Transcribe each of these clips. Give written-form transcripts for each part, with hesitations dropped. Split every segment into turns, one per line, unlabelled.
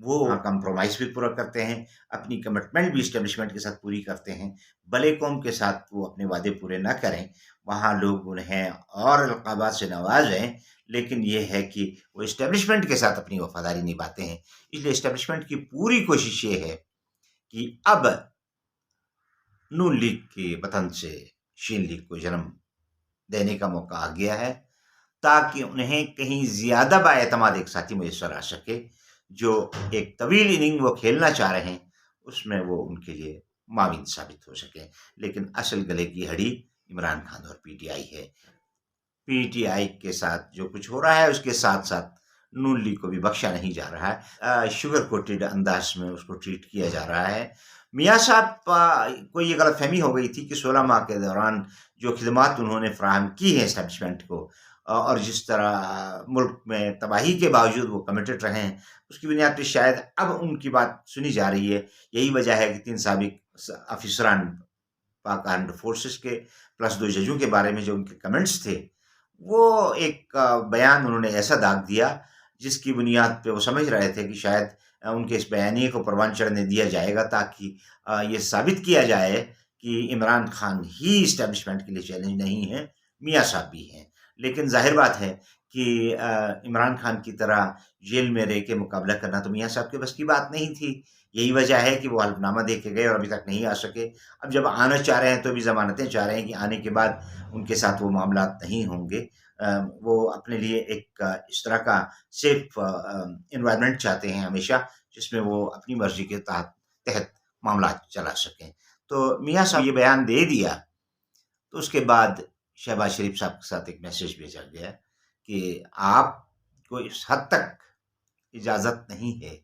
وہ کمپرومائز بھی پورا کرتے ہیں، اپنی کمٹمنٹ بھی اسٹیبلشمنٹ کے ساتھ پوری کرتے ہیں، بھلے قوم کے ساتھ وہ اپنے وعدے پورے نہ کریں، وہاں لوگ انہیں اور القابات سے نوازیں، لیکن یہ ہے کہ وہ اسٹیبلشمنٹ کے ساتھ اپنی وفاداری نبھاتے ہیں۔ اس لیے اسٹیبلشمنٹ کی پوری کوشش یہ ہے کہ اب نون لیگ کے وطن سے شین لیگ کو جنم دینے کا موقع آ گیا ہے، تاکہ انہیں کہیں زیادہ بااعتماد ایک ساتھی میسر آ سکے، جو ایک طویل اننگ وہ کھیلنا چاہ رہے ہیں اس میں وہ ان کے لیے معاون ثابت ہو سکے۔ لیکن اصل گلے کی ہڑی عمران خان اور پی ٹی آئی ہے۔ پی ٹی آئی کے ساتھ جو کچھ ہو رہا ہے اس کے ساتھ ساتھ نون لیگ کو بھی بخشا نہیں جا رہا ہے، شوگر کوٹڈ انداز میں اس کو ٹریٹ کیا جا رہا ہے۔ میاں صاحب کو یہ غلط فہمی ہو گئی تھی کہ 16 ماہ کے دوران جو خدمات انہوں نے فراہم کی ہیں اسٹیبلشمنٹ کو، اور جس طرح ملک میں تباہی کے باوجود وہ کمیٹڈ رہے ہیں، اس کی بنیاد پہ شاید اب ان کی بات سنی جا رہی ہے۔ یہی وجہ ہے کہ 3 سابق افسران پاک آرمڈ فورسز کے پلس 2 ججوں کے بارے میں جو ان کے کمنٹس تھے، وہ ایک بیان انہوں نے ایسا داغ دیا جس کی بنیاد پہ وہ سمجھ رہے تھے کہ شاید ان کے اس بیانیے کو پروان چڑھنے دیا جائے گا، تاکہ یہ ثابت کیا جائے کہ عمران خان ہی اسٹیبلشمنٹ کے لیے چیلنج نہیں ہے، میاں صاحب بھی ہیں۔ لیکن ظاہر بات ہے کہ عمران خان کی طرح جیل میں رہ کے مقابلہ کرنا تو میاں صاحب کے بس کی بات نہیں تھی۔ یہی وجہ ہے کہ وہ حلف نامہ دے کے گئے اور ابھی تک نہیں آ سکے۔ اب جب آنا چاہ رہے ہیں تو بھی ضمانتیں چاہ رہے ہیں کہ آنے کے بعد ان کے ساتھ وہ معاملات نہیں ہوں گے۔ وہ اپنے لیے ایک اس طرح کا سیف انوائرمنٹ چاہتے ہیں ہمیشہ، جس میں وہ اپنی مرضی کے تحت معاملات چلا سکیں۔ تو میاں صاحب یہ بیان دے دیا تو اس کے بعد شہباز شریف صاحب کے ساتھ ایک میسج بھیجا گیا کہ آپ کو اس حد تک اجازت نہیں ہے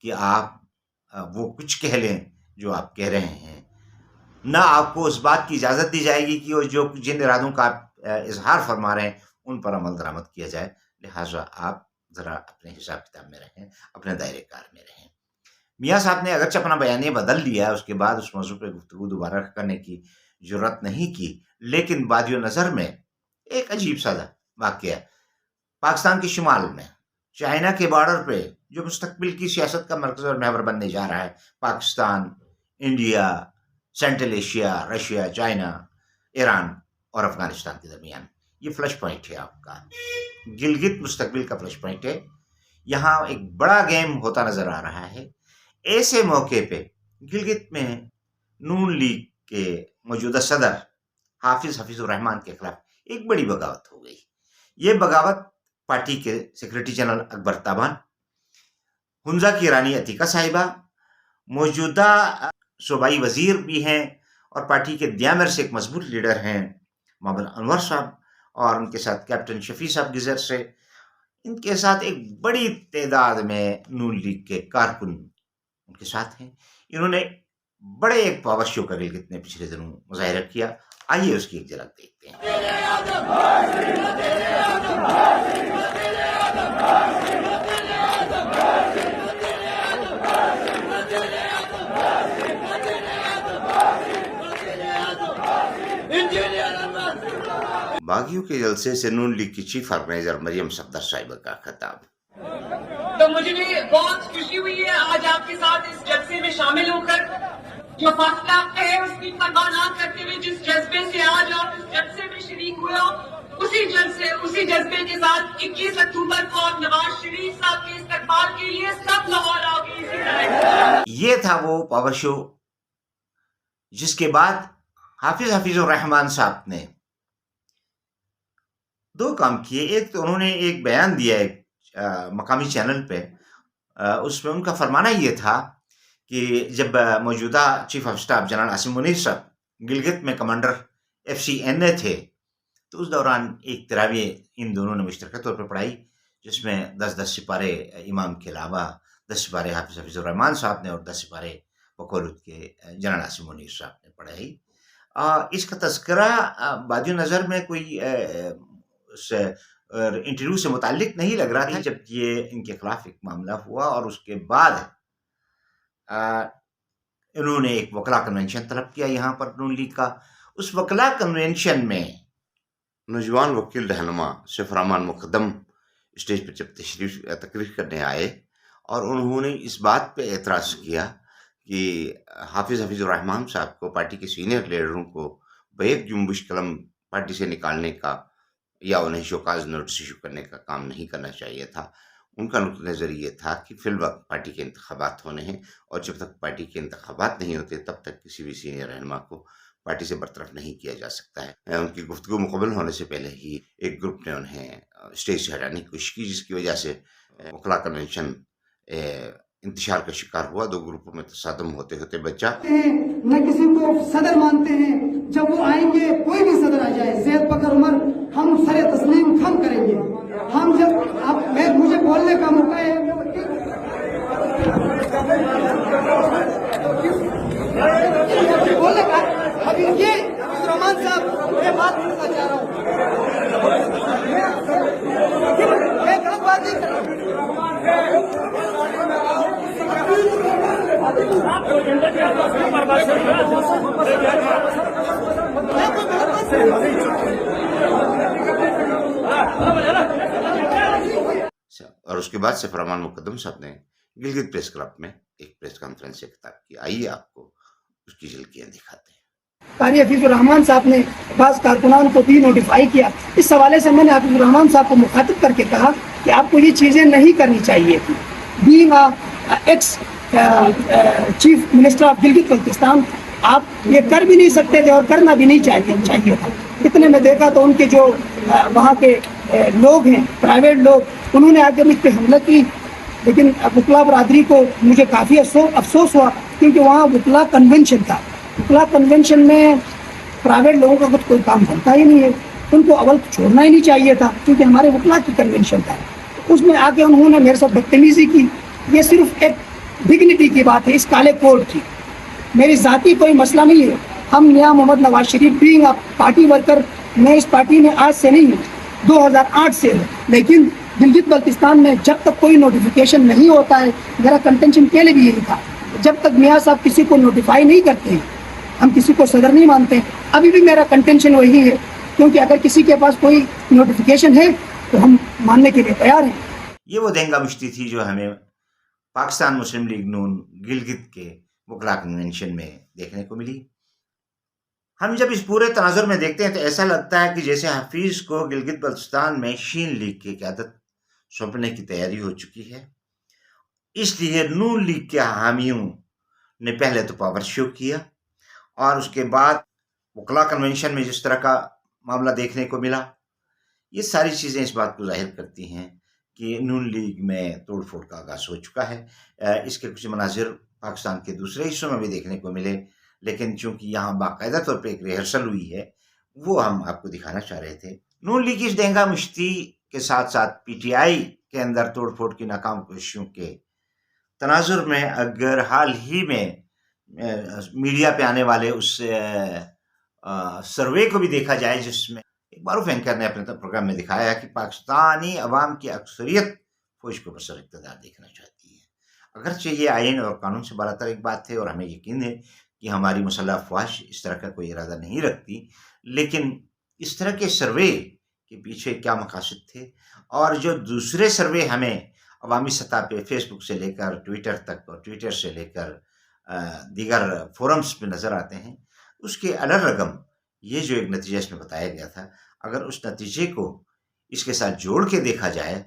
کہ آپ وہ کچھ کہہ لیں جو آپ کہہ رہے ہیں، نہ آپ کو اس بات کی اجازت دی جائے گی کہ وہ جن ارادوں کا آپ اظہار فرما رہے ہیں ان پر عمل درآمد کیا جائے، لہٰذا آپ ذرا اپنے حساب کتاب میں رہیں، اپنے دائرے کار میں رہیں۔ میاں صاحب نے اگرچہ اپنا بیانیہ بدل لیا، اس کے بعد اس موضوع پہ گفتگو دوبارہ کرنے کی جرات نہیں کی، لیکن وادی نظر میں ایک عجیب سا واقعہ پاکستان کے شمال میں چائنا کے بارڈر پہ جو مستقبل کی سیاست کا مرکز اور محور بننے جا رہا ہے، Pakistan, India, central Asia, Russia, China, Iran اور افغانستان کے درمیان یہ فلش پوائنٹ ہے۔ آپ کا گلگت مستقبل کا فلش پوائنٹ ہے، یہاں ایک بڑا گیم ہوتا نظر آ رہا ہے۔ ایسے موقع پہ گلگت میں نون لیگ کے موجودہ صدر حفیظ الرحمان کے خلاف ایک بڑی بغاوت ہو گئی۔ یہ بغاوت پارٹی کے سیکرٹری جنرل اکبر تابان، ہنزا کی رانی عتیقہ صاحبہ، موجودہ صوبائی وزیر بھی ہیں اور پارٹی کے دیامر سے ایک مضبوط لیڈر ہیں محمد انور صاحب، اور ان کے ساتھ کیپٹن شفیع صاحب گزر سے، ان کے ساتھ ایک بڑی تعداد میں نون لیگ کے کارکن ان کے ساتھ ہیں۔ انہوں نے بڑے ایک پاور شو کا گلگت نے پچھلے دنوں مظاہرہ کیا، آئیے اس کی ایک جھلک دیکھتے ہیں۔ باغیوں کے جلسے سے نون لیگ کی چیف آرگنائزر مریم صفدر صاحبہ کا خطاب۔
تو مجھے بھی بہت خوشی ہوئی ہے آج آپ کے ساتھ اس جلسے میں شامل ہو کر، جو فاصلہ ہے اس کی پرواہ نہ کرتے ہوئے جس جذبے سے آج آپ اس جلسے میں شریک ہوئے ہو، اسی جذبے کے ساتھ 21 اکتوبر کو آپ نواز شریف صاحب کے استقبال کے لیے سب لاہور آؤ گے اسی طرح۔
یہ تھا وہ پاور شو جس کے بعد حفیظ الرحمان صاحب نے 2 کام کیے۔ ایک تو انہوں نے ایک بیان دیا ایک مقامی چینل پہ، اس میں ان کا فرمانا یہ تھا کہ جب موجودہ chief of staff general Asim Munir صاحب گلگت میں کمانڈر FCNA تھے، تو اس دوران ایک تراویح ان دونوں نے مشترکہ طور پر پڑھائی، جس میں 10 سپارے امام کے علاوہ 10 سپارے حفیظ الرحمان صاحب نے اور 10 سپارے بقولت کے جنرل عاصم منیر صاحب نے پڑھائی۔ اس کا تذکرہ بادی نظر میں کوئی اس انٹرویو سے متعلق نہیں لگ رہا تھا، جب یہ ان کے خلاف ایک معاملہ ہوا اور اس کے بعد انہوں نے ایک وکلا کنونشن طلب کیا یہاں پر نون لیگ کا۔ اس وکلا کنونشن میں نوجوان وکیل رہنما سیف الرحمان مقدم اسٹیج پر جب تقریر کرنے آئے اور انہوں نے اس بات پہ اعتراض کیا کہ حافظ الرحمان صاحب کو، پارٹی کے سینئر لیڈروں کو بیک جنبش قلم پارٹی سے نکالنے کا یا انہیں شوکاز نوٹس ایشو کرنے کا کام نہیں کرنا چاہیے تھا. ان کا نقطہ نظر یہ تھا کہ فی الوقت پارٹی کے انتخابات ہونے ہیں، اور جب تک پارٹی کے انتخابات نہیں ہوتے تب تک کسی بھی سینئر رہنما کو پارٹی سے برطرف نہیں کیا جا سکتا ہے. ان کی گفتگو مکمل ہونے سے پہلے ہی ایک گروپ نے انہیں اسٹیج سے ہٹانے کی کوشش کی، جس کی وجہ سے وکلا کنونشن انتشار کا شکار ہوا. 2 گروپوں میں تصادم ہوتے ہوتے بچا.
نہ کسی کو صدر مانتے ہیں. جب وہ آئیں گے، کوئی بھی صدر آ جائے، زید بکر عمر، ہم سر تسلیم خم کریں گے. ہم جب مجھے بولنے کا موقع ہے، بولنے کا اب یہ رحمان صاحب، میں بات کرنا چاہ رہا ہوں. میں غلط بات نہیں کر
اور اس کے بعد سے فرمان مقدم صاحب نے گلگت پریس کلب میں ایک پریس کانفرنس سے خطاب کیا. آئیے آپ کو اس کی جھلکیاں دکھاتے ہیں.
قاری حفیظ الرحمان صاحب نے بعض کارکنان کو بھی نوٹیفائی کیا. اس حوالے سے میں نے حفیظ الرحمان صاحب کو مخاطب کر کے کہا کہ آپ کو یہ چیزیں نہیں کرنی چاہیے تھی. Being x chief minister of Gilgit Baltistan, آپ یہ کر بھی نہیں سکتے تھے اور کرنا بھی نہیں چاہیے تھا. اتنے میں دیکھا تو ان کے جو وہاں کے لوگ ہیں، پرائیویٹ لوگ، انہوں نے آگے مجھ پہ حملہ کی. لیکن وکلا برادری کو مجھے کافی افسوس ہوا، کیونکہ وہاں وکلا کنونشن تھا. وکلا کنونشن میں پرائیویٹ لوگوں کا خود کوئی کام بنتا ہی نہیں ہے. ان کو اول چھوڑنا ہی نہیں چاہیے تھا، کیونکہ ہمارے وکلا کی کنونشن تھا. اس میں آ کے انہوں نے میرے ساتھ بدتمیزی کی. یہ صرف ایک ڈگنیٹی کی بات ہے، اس کالے کوڈ کی. میری ذاتی کوئی مسئلہ نہیں ہے. ہم میاں محمد Nawaz Sharif being party worker, میں اس پارٹی میں آج سے نہیں ہوں، 2008 سے ہوں. لیکن گلگت بلتستان میں جب تک کوئی نوٹیفیکیشن نہیں ہوتا ہے، میرا کنٹینشن کے لیے بھی یہی تھا، جب تک میاں صاحب کسی کو نوٹیفائی نہیں کرتے ہیں، ہم کسی کو صدر نہیں مانتے. ابھی بھی میرا کنٹینشن وہی ہے، کیونکہ اگر کسی کے پاس کوئی نوٹیفیکیشن ہے تو ہم ماننے کے لیے تیار ہیں.
یہ وہ دینگا مشتی تھی جو ہمیں پاکستان مسلم لیگ نون گلگت کے وکلا کنونشن میں دیکھنے کو ملی. ہم جب اس پورے تناظر میں دیکھتے ہیں تو ایسا لگتا ہے کہ جیسے حفیظ کو گلگت بلتستان میں شین لیگ کی قیادت سونپنے کی تیاری ہو چکی ہے. اس لیے نون لیگ کے حامیوں نے پہلے تو پاور شو کیا، اور اس کے بعد وکلا کنونشن میں جس طرح کا معاملہ دیکھنے کو ملا، یہ ساری چیزیں اس بات کو ظاہر کرتی ہیں کہ نون لیگ میں توڑ پھوڑ کا آغاز ہو چکا ہے. اس کے کچھ مناظر پاکستان کے دوسرے حصوں میں بھی دیکھنے کو ملے، لیکن چونکہ یہاں باقاعدہ طور پہ ایک ریہرسل ہوئی ہے، وہ ہم آپ کو دکھانا چاہ رہے تھے. نون لیگ کی اس دینگا مشتی کے ساتھ ساتھ پی ٹی آئی کے اندر توڑ پھوڑ کی ناکام کوششوں کے تناظر میں اگر حال ہی میں میڈیا پہ آنے والے اس سروے کو بھی دیکھا جائے، جس میں ایک معروف اینکر نے اپنے پروگرام میں دکھایا کہ پاکستانی عوام کی اکثریت فوج کو برسر اقتدار دیکھنا چاہتی ہے. اگرچہ یہ آئین اور قانون سے بالاتر ایک بات ہے، اور ہمیں یقین ہے کہ ہماری مسلح افواج اس طرح کا کوئی ارادہ نہیں رکھتی، لیکن اس طرح کے سروے کے پیچھے کیا مقاصد تھے، اور جو دوسرے سروے ہمیں عوامی سطح پہ فیس بک سے لے کر ٹویٹر تک، اور ٹویٹر سے لے کر دیگر فورمز پہ نظر آتے ہیں، اس کے الگ رقم یہ جو ایک نتیجہ اس میں بتایا گیا تھا، اگر اس نتیجے کو اس کے ساتھ جوڑ کے دیکھا جائے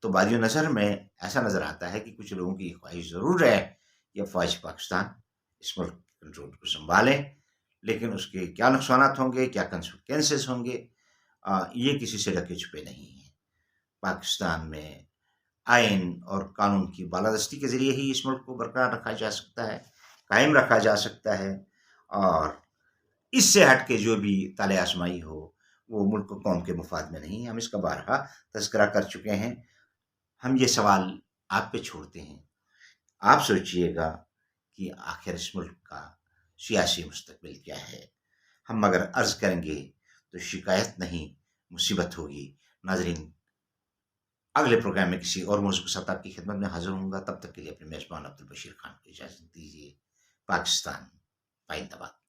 تو بادی نظر میں ایسا نظر آتا ہے کہ کچھ لوگوں کی خواہش ضرور ہے کہ افواج پاکستان اس ملک کنٹرول کو سنبھالیں، لیکن اس کے کیا نقصانات ہوں گے، کیا کنسیکوینسز ہوں گے، یہ کسی سے ڈھکے چھپے نہیں ہیں. پاکستان میں آئین اور قانون کی بالادستی کے ذریعے ہی اس ملک کو برقرار رکھا جا سکتا ہے، قائم رکھا جا سکتا ہے، اور اس سے ہٹ کے جو بھی تالے آزمائی ہو وہ ملک و قوم کے مفاد میں نہیں. ہم اس کا بارہا تذکرہ کر چکے ہیں. ہم یہ سوال آپ پہ چھوڑتے ہیں، آپ سوچئے گا کہ آخر اس ملک کا سیاسی مستقبل کیا ہے. ہم اگر عرض کریں گے تو شکایت نہیں، مصیبت ہوگی. ناظرین، اگلے پروگرام میں کسی اور موضوع کے ساتھ آپ کی خدمت میں حاضر ہوں گا. تب تک کے لیے اپنے میزبان عبدالبشیر خان کو اجازت دیجیے. پاکستان پائندہ باد.